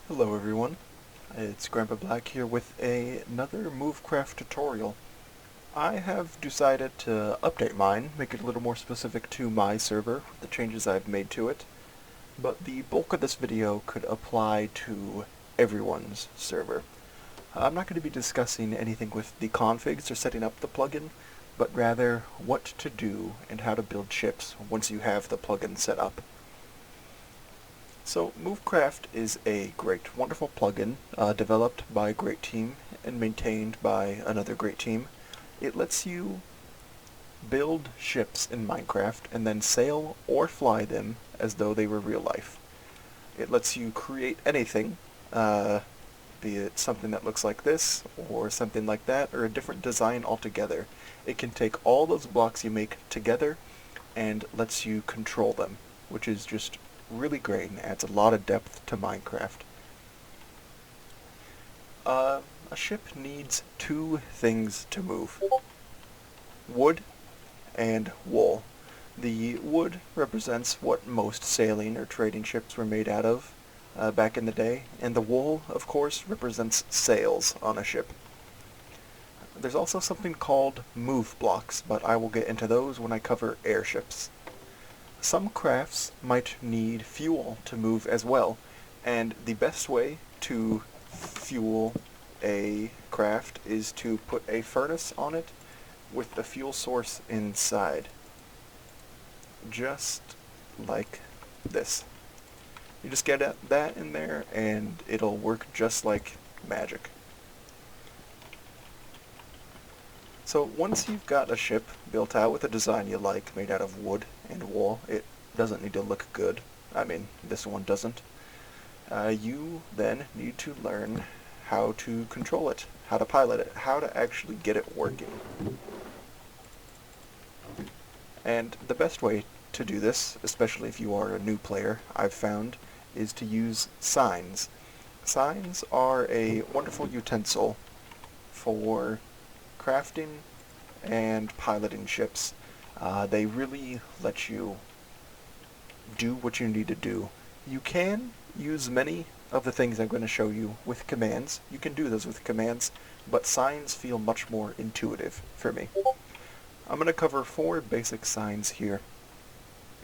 Hello everyone, it's Grandpa Black here with another Movecraft tutorial. I have decided to update mine, make it a little more specific to my server, with the changes I've made to it, but the bulk of this video could apply to everyone's server. I'm not going to be discussing anything with the configs or setting up the plugin, but rather what to do and how to build ships once you have the plugin set up. So Movecraft is a great, wonderful plugin developed by a great team and maintained by another great team. It lets you build ships in Minecraft and then sail or fly them as though they were real life. It lets you create anything, be it something that looks like this or something like that or a different design altogether. It can take all those blocks you make together and lets you control them, which is just really great and adds a lot of depth to Minecraft. A ship needs two things to move: wood and wool. The wood represents what most sailing or trading ships were made out of back in the day, and the wool, of course, represents sails on a ship. There's also something called move blocks, but I will get into those when I cover airships. Some crafts might need fuel to move as well, and the best way to fuel a craft is to put a furnace on it with the fuel source inside. Just like this. You just get that in there and it'll work just like magic. So once you've got a ship built out with a design you like, made out of wood and wool, it doesn't need to look good. I mean, this one doesn't. You then need to learn how to control it, how to pilot it, how to actually get it working. And the best way to do this, especially if you are a new player, I've found, is to use signs. Signs are a wonderful utensil for crafting and piloting ships. They really let you do what you need to do. You can use many of the things I'm going to show you with commands. You can do those with commands, but signs feel much more intuitive for me. I'm going to cover 4 basic signs here.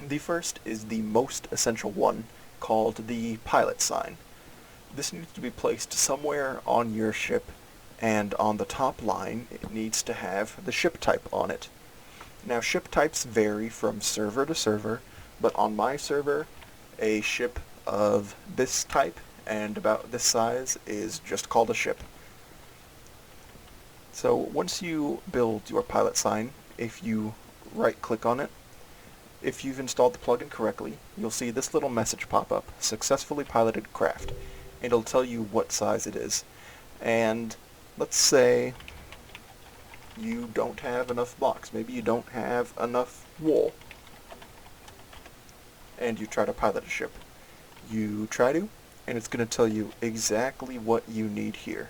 The first is the most essential one, called the pilot sign. This needs to be placed somewhere on your ship, and on the top line it needs to have the ship type on it. Now ship types vary from server to server, but on my server a ship of this type and about this size is just called a ship. So once you build your pilot sign, if you right click on it, if you've installed the plugin correctly, you'll see this little message pop up: successfully piloted craft. It'll tell you what size it is. And let's say you don't have enough blocks. Maybe you don't have enough wool. And you try to pilot a ship. You try to, and it's going to tell you exactly what you need here.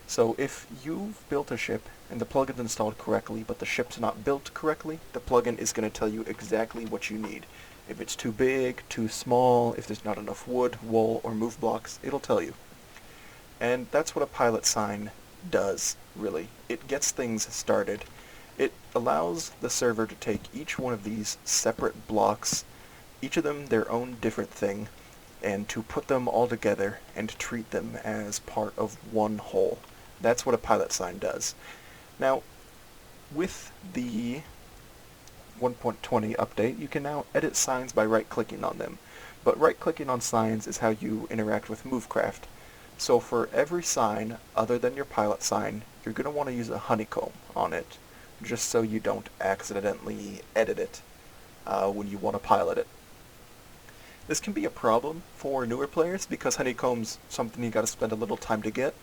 So if you've built a ship and the plugin's installed correctly, but the ship's not built correctly, the plugin is going to tell you exactly what you need. If it's too big, too small, if there's not enough wood, wool, or move blocks, it'll tell you. And that's what a pilot sign does, really. It gets things started. It allows the server to take each one of these separate blocks, each of them their own different thing, and to put them all together and treat them as part of one whole. That's what a pilot sign does. Now, with the 1.20 update, you can now edit signs by right-clicking on them. But right-clicking on signs is how you interact with Movecraft. So for every sign other than your pilot sign, you're going to want to use a honeycomb on it, just so you don't accidentally edit it when you want to pilot it. This can be a problem for newer players because honeycomb's something you got to spend a little time to get,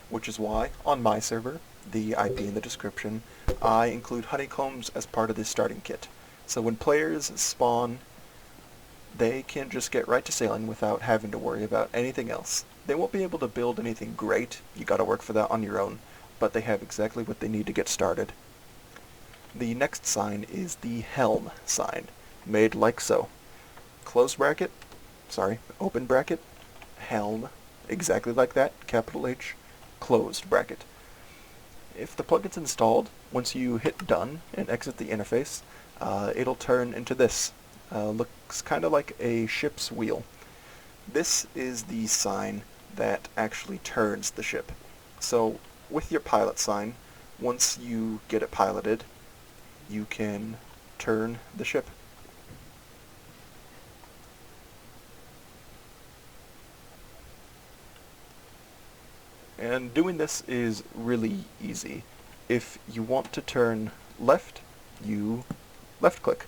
which is why, on my server, the IP in the description, I include honeycombs as part of the starting kit. So when players spawn, they can just get right to sailing without having to worry about anything else. They won't be able to build anything great, you gotta work for that on your own, but they have exactly what they need to get started. The next sign is the helm sign, made like so. Close bracket, open bracket, helm, exactly like that, capital H, closed bracket. If the plugin's installed, once you hit done and exit the interface, it'll turn into this. Looks kind of like a ship's wheel. This is the sign that actually turns the ship. So with your pilot sign, once you get it piloted, you can turn the ship. And doing this is really easy. If you want to turn left, you left click.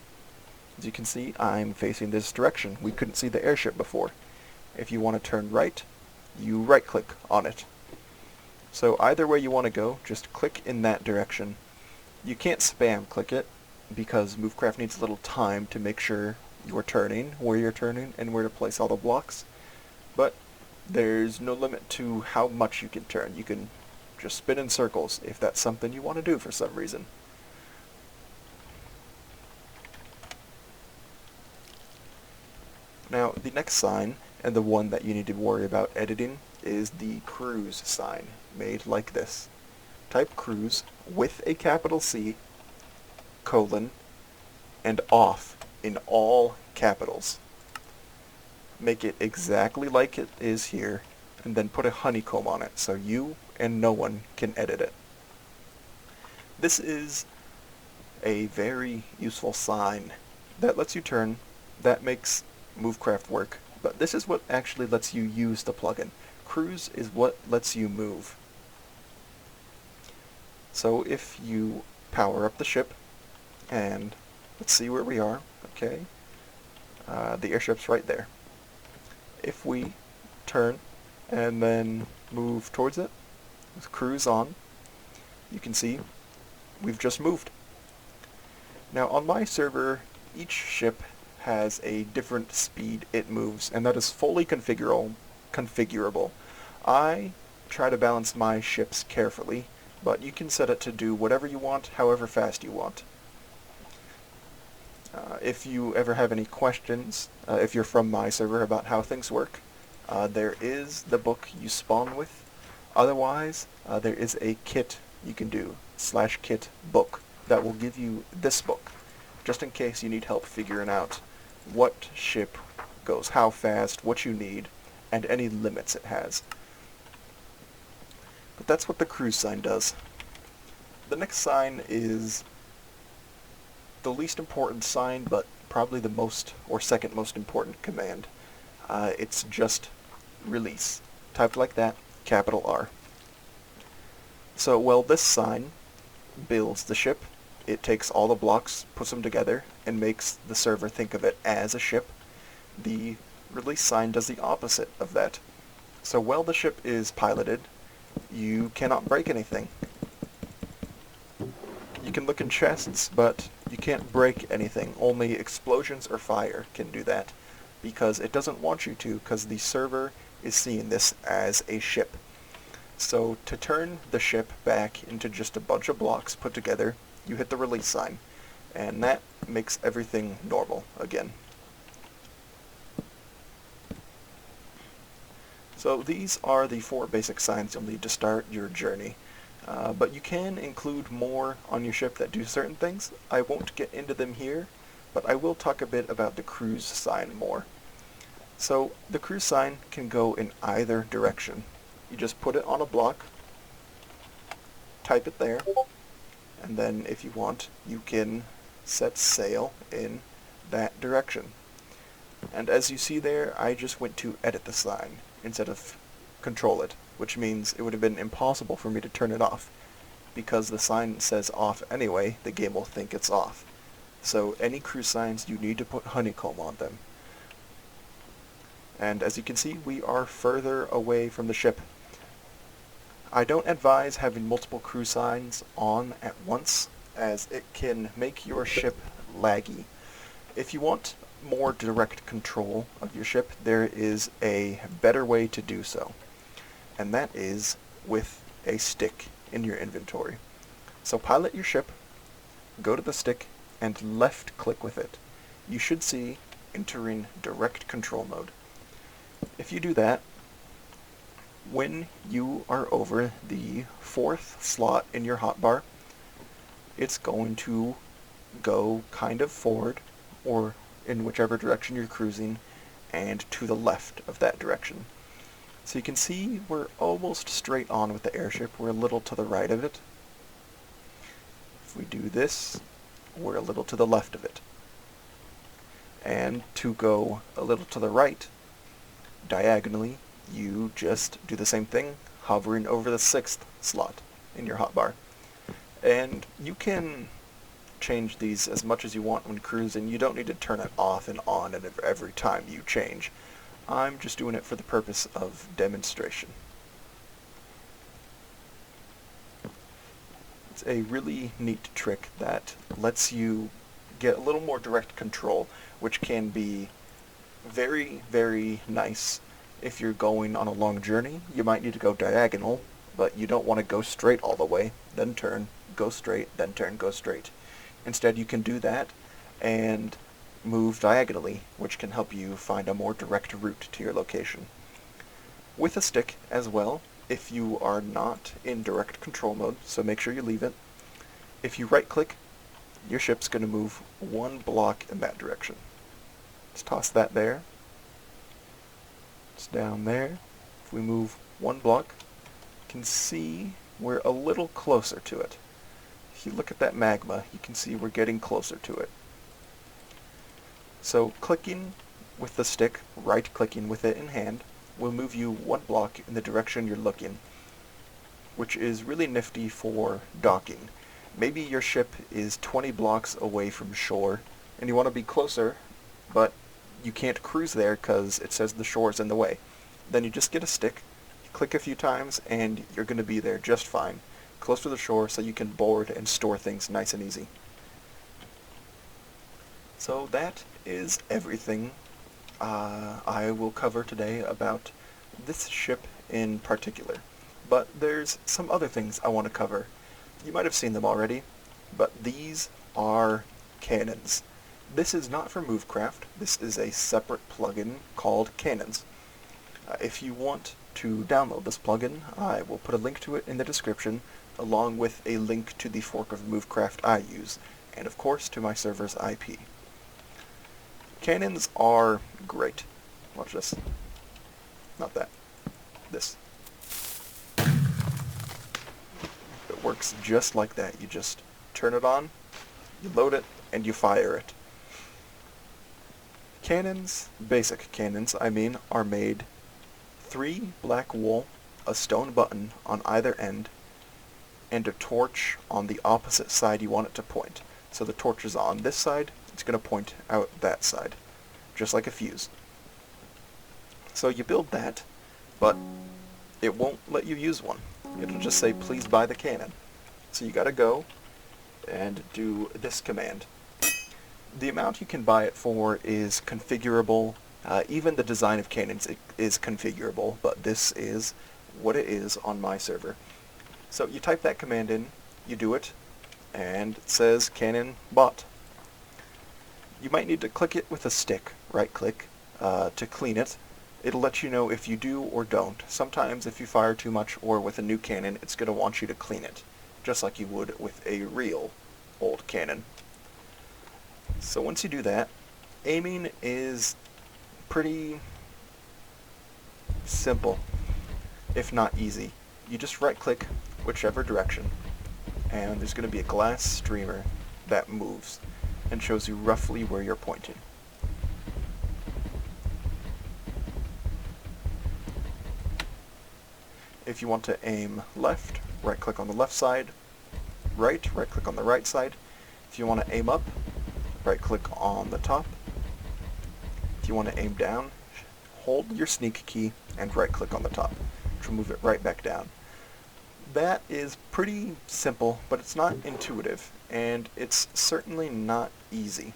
As you can see, I'm facing this direction. We couldn't see the airship before. If you want to turn right, you right click on it. So either way you want to go, just click in that direction. You can't spam click it, because Movecraft needs a little time to make sure you're turning, where you're turning, and where to place all the blocks. But there's no limit to how much you can turn. You can just spin in circles if that's something you want to do for some reason. Now, the next sign, and the one that you need to worry about editing, is the cruise sign, made like this. Type cruise with a capital C, colon, and off in all capitals. Make it exactly like it is here, and then put a honeycomb on it so you and no one can edit it. This is a very useful sign that lets you turn, that makes Movecraft work, but this is what actually lets you use the plugin. Cruise is what lets you move. So if you power up the ship, and let's see where we are, okay, the airship's right there. If we turn and then move towards it, with cruise on, you can see we've just moved. Now on my server, each ship has a different speed it moves, and that is fully configurable. I try to balance my ships carefully, but you can set it to do whatever you want, however fast you want. If you ever have any questions, if you're from my server, about how things work, there is the book you spawn with. Otherwise, there is a kit you can do, /kit book, that will give you this book, just in case you need help figuring out what ship goes how fast, what you need, and any limits it has. But that's what the cruise sign does. The next sign is the least important sign, but probably the most, or second most important command. It's just release. Typed like that, capital R. So, well, this sign builds the ship. It takes all the blocks, puts them together, and makes the server think of it as a ship. The release sign does the opposite of that. So while the ship is piloted, you cannot break anything. You can look in chests, but you can't break anything. Only explosions or fire can do that, because it doesn't want you to, because the server is seeing this as a ship. So to turn the ship back into just a bunch of blocks put together, you hit the release sign, and that makes everything normal again. So these are the 4 basic signs you'll need to start your journey. But you can include more on your ship that do certain things. I won't get into them here, but I will talk a bit about the cruise sign more. So the cruise sign can go in either direction. You just put it on a block, type it there, and then if you want, you can set sail in that direction. And as you see there, I just went to edit the sign instead of control it, which means it would have been impossible for me to turn it off. Because the sign says off anyway, the game will think it's off. So any cruise signs, you need to put honeycomb on them. And as you can see, we are further away from the ship. I don't advise having multiple cruise signs on at once, as it can make your ship laggy. If you want more direct control of your ship, there is a better way to do so, and that is with a stick in your inventory. So pilot your ship, go to the stick, and left click with it. You should see entering direct control mode. If you do that, When you are over the 4th slot in your hotbar, it's going to go kind of forward, or in whichever direction you're cruising, and to the left of that direction. So you can see we're almost straight on with the airship. We're a little to the right of it. If we do this, we're a little to the left of it. And to go a little to the right, diagonally, you just do the same thing, hovering over the 6th slot in your hotbar. And you can change these as much as you want when cruising. You don't need to turn it off and on and every time you change. I'm just doing it for the purpose of demonstration. It's a really neat trick that lets you get a little more direct control, which can be very, very nice. If you're going on a long journey, you might need to go diagonal, but you don't want to go straight all the way, then turn, go straight, then turn, go straight. Instead, you can do that and move diagonally, which can help you find a more direct route to your location. With a stick as well, if you are not in direct control mode, so make sure you leave it. If you right-click, your ship's going to move 1 block in that direction. Let's toss that there. It's down there. If we move 1 block, you can see we're a little closer to it. If you look at that magma, you can see we're getting closer to it. So clicking with the stick, right-clicking with it in hand, will move you 1 block in the direction you're looking, which is really nifty for docking. Maybe your ship is 20 blocks away from shore, and you want to be closer, but you can't cruise there because it says the shore's in the way. Then you just get a stick, click a few times, and you're going to be there just fine, close to the shore so you can board and store things nice and easy. So that is everything I will cover today about this ship in particular. But there's some other things I want to cover. You might have seen them already, but these are cannons. This is not for Movecraft. This is a separate plugin called Cannons. If you want to download this plugin, I will put a link to it in the description, along with a link to the fork of Movecraft I use, and of course to my server's IP. Cannons are great. Watch this. Not that. This. It works just like that. You just turn it on, you load it, and you fire it. Cannons, basic cannons, I mean, are made 3 black wool, a stone button on either end, and a torch on the opposite side you want it to point. So the torch is on this side, it's going to point out that side, just like a fuse. So you build that, but it won't let you use one. It'll just say, please buy the cannon. So you gotta go and do this command. The amount you can buy it for is configurable. Even the design of cannons is configurable, but this is what it is on my server. So you type that command in, you do it, and it says cannon bought. You might need to click it with a stick, right-click, to clean it. It'll let you know if you do or don't. Sometimes if you fire too much or with a new cannon, it's going to want you to clean it, just like you would with a real old cannon. So once you do that, aiming is pretty simple, if not easy. You just right-click whichever direction, and there's going to be a glass streamer that moves and shows you roughly where you're pointing. If you want to aim left, right-click on the left side, right-click on the right side. If you want to aim up, right-click on the top. If you want to aim down, hold your sneak key and right-click on the top, which will move it right back down. That is pretty simple, but it's not intuitive, and it's certainly not easy.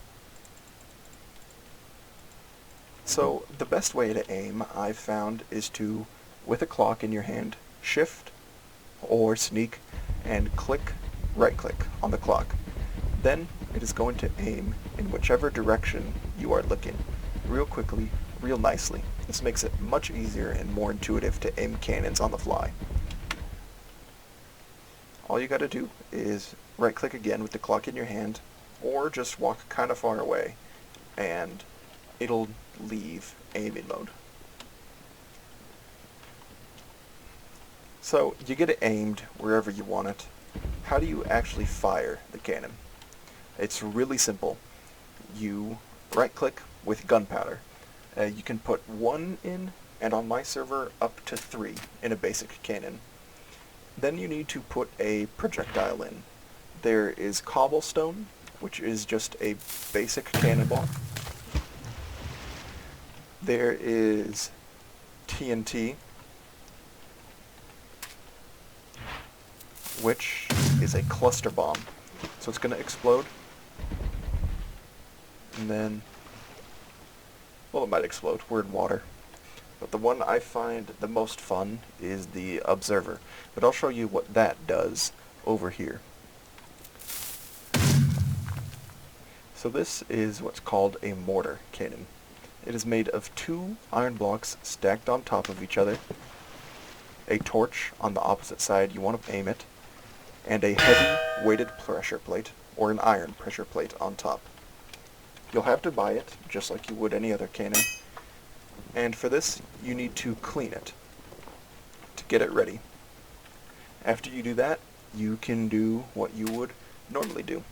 So the best way to aim, I've found, is to, with a clock in your hand, shift or sneak and click, right-click on the clock. Then it is going to aim in whichever direction you are looking, real quickly, real nicely. This makes it much easier and more intuitive to aim cannons on the fly. All you gotta do is right-click again with the clock in your hand, or just walk kind of far away, and it'll leave aiming mode. So you get it aimed wherever you want it. How do you actually fire the cannon? It's really simple. You right-click with gunpowder. You can put 1 in, and on my server up to 3 in a basic cannon. Then you need to put a projectile in. There is cobblestone, which is just a basic cannonball. There is TNT, which is a cluster bomb. So it's going to explode. And then, well, it might explode. We're in water. But the one I find the most fun is the observer. But I'll show you what that does over here. So this is what's called a mortar cannon. It is made of 2 iron blocks stacked on top of each other, a torch on the opposite side you want to aim it, and a heavy weighted pressure plate, or an iron pressure plate on top. You'll have to buy it, just like you would any other cannon, and for this you need to clean it to get it ready. After you do that, you can do what you would normally do.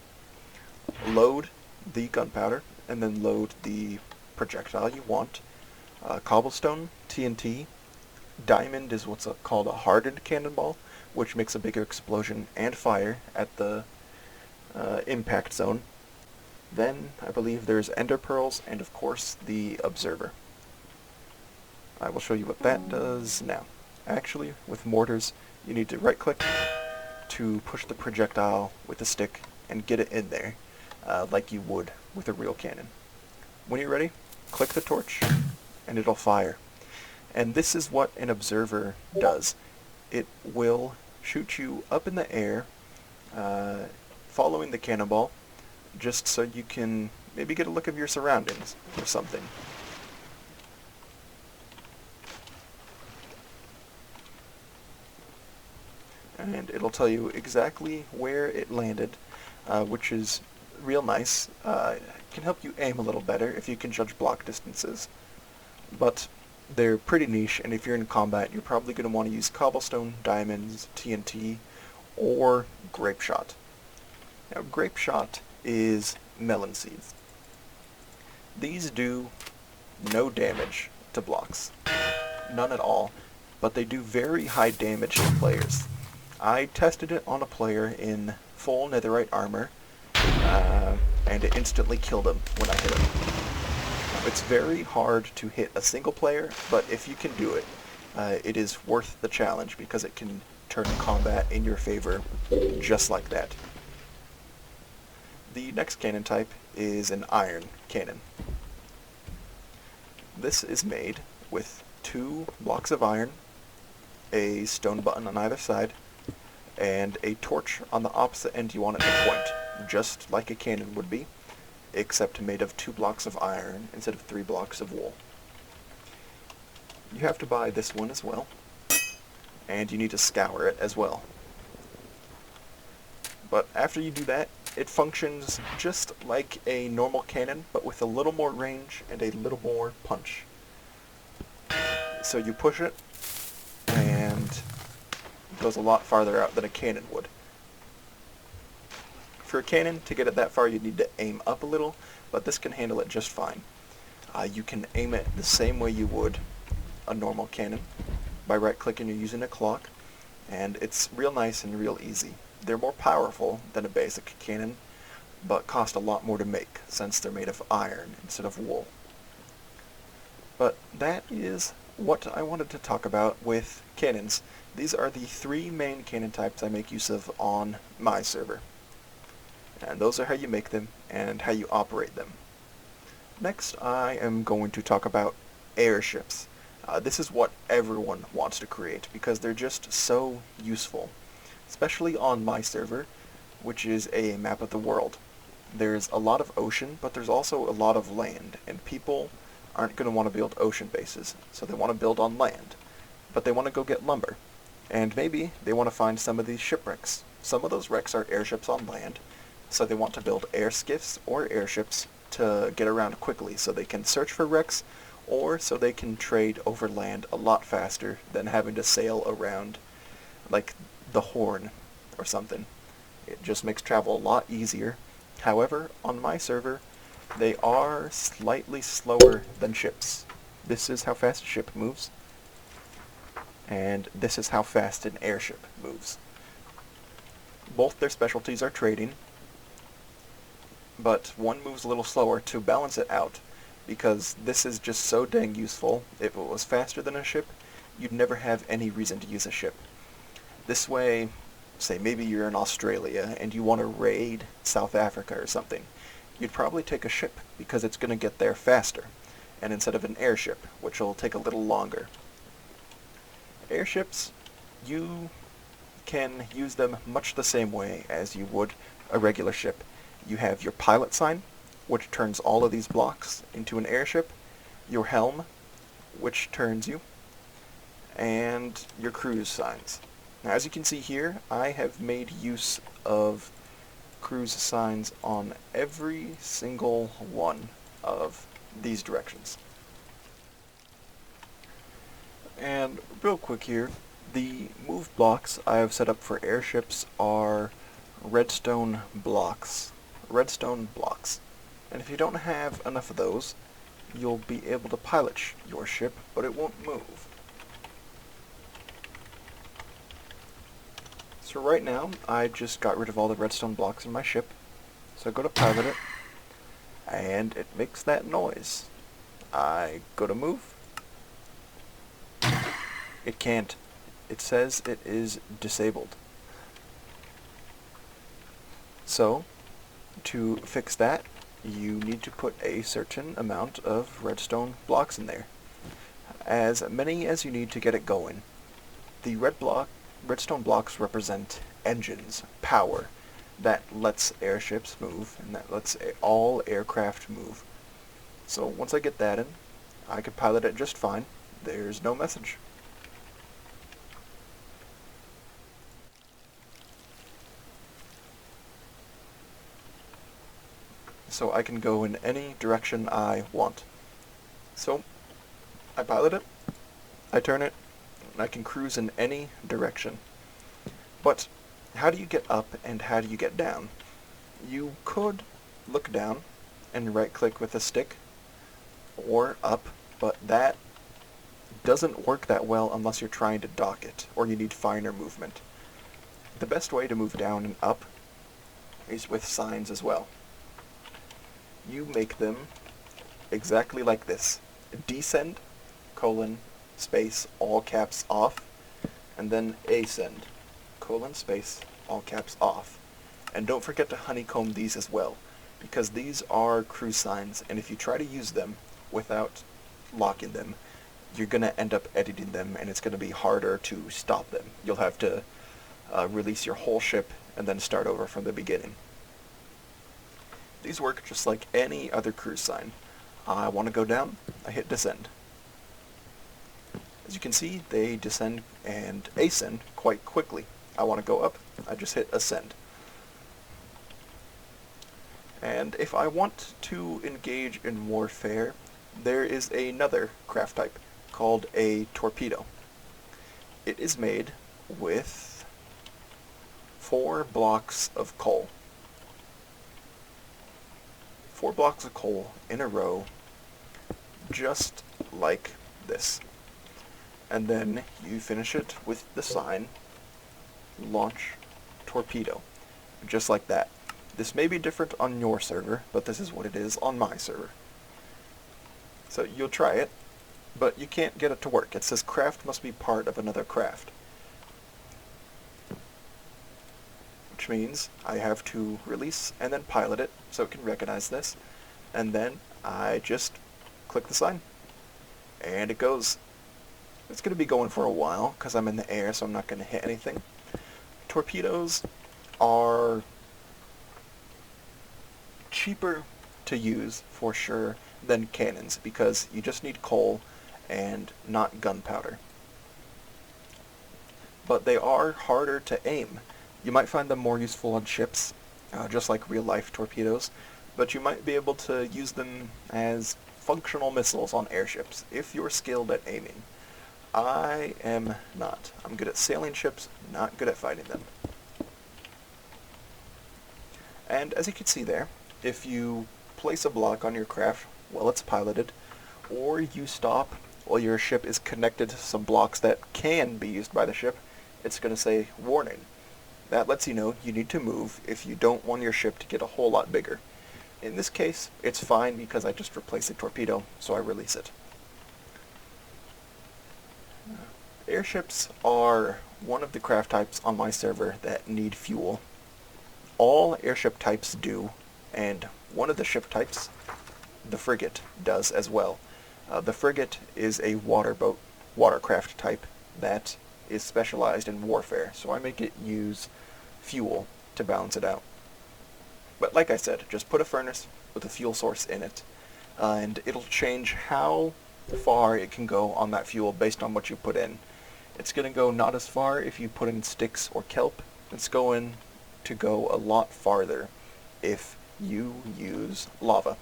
Load the gunpowder, and then load the projectile you want. Cobblestone, TNT, diamond is what's called a hardened cannonball, which makes a bigger explosion and fire at the impact zone. Then, I believe there's ender pearls, and of course, the observer. I will show you what that does now. Actually, with mortars, you need to right-click to push the projectile with the stick and get it in there, like you would with a real cannon. When you're ready, click the torch, and it'll fire. And this is what an observer does. It will shoot you up in the air, following the cannonball, just so you can maybe get a look of your surroundings or something. And it'll tell you exactly where it landed, which is real nice. It can help you aim a little better if you can judge block distances. But they're pretty niche, and if you're in combat, you're probably going to want to use cobblestone, diamonds, TNT, or grape shot. Now, grape shot is melon seeds. These do no damage to blocks. None at all, but they do very high damage to players. I tested it on a player in full netherite armor, and it instantly killed him when I hit him. It's very hard to hit a single player, but if you can do it, it is worth the challenge because it can turn combat in your favor just like that. The next cannon type is an iron cannon. This is made with 2 blocks of iron, a stone button on either side, and a torch on the opposite end you want it to point, just like a cannon would be, except made of 2 blocks of iron instead of 3 blocks of wool. You have to buy this one as well, and you need to scour it as well. But after you do that, it functions just like a normal cannon, but with a little more range and a little more punch. So you push it, and it goes a lot farther out than a cannon would. For a cannon, to get it that far, you'd need to aim up a little, but this can handle it just fine. You can aim it the same way you would a normal cannon, by right-clicking and using a clock, and it's real nice and real easy. They're more powerful than a basic cannon, but cost a lot more to make, since they're made of iron instead of wool. But that is what I wanted to talk about with cannons. These are the 3 main cannon types I make use of on my server. And those are how you make them, and how you operate them. Next, I am going to talk about airships. This is what everyone wants to create, because they're just so useful. Especially on my server, which is a map of the world. There's a lot of ocean, but there's also a lot of land, and people aren't going to want to build ocean bases, so they want to build on land. But they want to go get lumber. And maybe they want to find some of these shipwrecks. Some of those wrecks are airships on land, so they want to build air skiffs or airships to get around quickly so they can search for wrecks, or so they can trade over land a lot faster than having to sail around like the Horn or something. It just makes travel a lot easier. However, on my server, they are slightly slower than ships. This is how fast a ship moves, and this is how fast an airship moves. Both their specialties are trading, but one moves a little slower to balance it out, because this is just so dang useful. If it was faster than a ship, you'd never have any reason to use a ship. This way, say maybe you're in Australia and you want to raid South Africa or something, you'd probably take a ship because it's going to get there faster, and instead of an airship, which will take a little longer. Airships, you can use them much the same way as you would a regular ship. You have your pilot sign, which turns all of these blocks into an airship, your helm, which turns you, and your cruise signs. Now, as you can see here, I have made use of cruise signs on every single one of these directions. And real quick here, the move blocks I have set up for airships are redstone blocks. Redstone blocks. And if you don't have enough of those, you'll be able to pilot your ship, but it won't move. So right now, I just got rid of all the redstone blocks in my ship. So I go to pilot it, and it makes that noise. I go to move. It can't. It says it is disabled. So, to fix that, you need to put a certain amount of redstone blocks in there. As many as you need to get it going. The redstone blocks represent engines, power, that lets airships move, and that lets all aircraft move. So once I get that in, I can pilot it just fine. There's no message. So I can go in any direction I want. So, I pilot it, I turn it, and I can cruise in any direction. But, how do you get up and how do you get down? You could look down and right-click with a stick, or up, but that doesn't work that well unless you're trying to dock it, or you need finer movement. The best way to move down and up is with signs as well. You make them exactly like this. Descend, colon, space, all caps off, and then ascend, colon, space, all caps off. And don't forget to honeycomb these as well, because these are cruise signs, and if you try to use them without locking them, you're going to end up editing them, and it's going to be harder to stop them. You'll have to release your whole ship and then start over from the beginning. These work just like any other cruise sign. I want to go down, I hit descend. As you can see, they descend and ascend quite quickly. I want to go up, I just hit ascend. And if I want to engage in warfare, there is another craft type called a torpedo. It is made with 4 blocks of coal. 4 blocks of coal in a row, just like this. And then you finish it with the sign, launch torpedo, just like that. This may be different on your server, but this is what it is on my server. So you'll try it, but you can't get it to work. It says craft must be part of another craft. Which means I have to release and then pilot it so it can recognize this, and then I just click the sign, and it goes. It's going to be going for a while because I'm in the air, so I'm not going to hit anything. Torpedoes are cheaper to use for sure than cannons, because you just need coal and not gunpowder. But they are harder to aim. You might find them more useful on ships, just like real-life torpedoes, but you might be able to use them as functional missiles on airships, if you're skilled at aiming. I am not. I'm good at sailing ships, not good at fighting them. And as you can see there, if you place a block on your craft while it's piloted, or you stop while your ship is connected to some blocks that can be used by the ship, it's going to say, warning. That lets you know you need to move if you don't want your ship to get a whole lot bigger. In this case, it's fine because I just replaced the torpedo, so I release it. Airships are one of the craft types on my server that need fuel. All airship types do, and one of the ship types, the frigate, does as well. The frigate is a watercraft type that is specialized in warfare, so I make it use fuel to balance it out. But like I said, just put a furnace with a fuel source in it, and it'll change how far it can go on that fuel based on what you put in. It's going to go not as far if you put in sticks or kelp. It's going to go a lot farther if you use lava.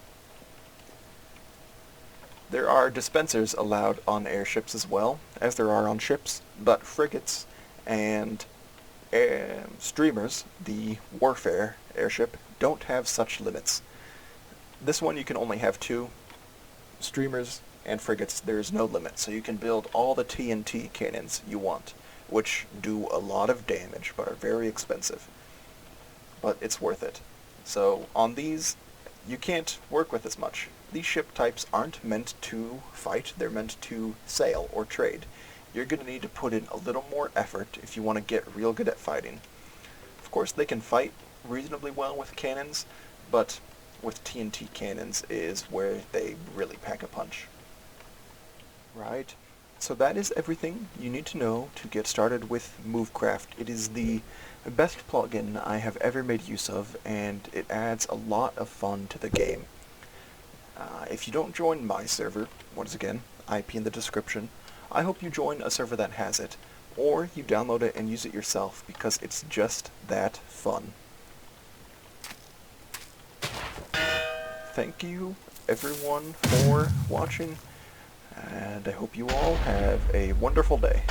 There are dispensers allowed on airships as well, as there are on ships, but frigates and streamers, the warfare airship, don't have such limits. This one you can only have 2. Streamers and frigates, there's no limit, so you can build all the TNT cannons you want, which do a lot of damage but are very expensive. But it's worth it. So on these, you can't work with as much. These ship types aren't meant to fight, they're meant to sail or trade. You're going to need to put in a little more effort if you want to get real good at fighting. Of course, they can fight reasonably well with cannons, but with TNT cannons is where they really pack a punch. Right. So that is everything you need to know to get started with Movecraft. It is the best plugin I have ever made use of, and it adds a lot of fun to the game. If you don't join my server, once again, IP in the description, I hope you join a server that has it, or you download it and use it yourself, because it's just that fun. Thank you, everyone, for watching, and I hope you all have a wonderful day.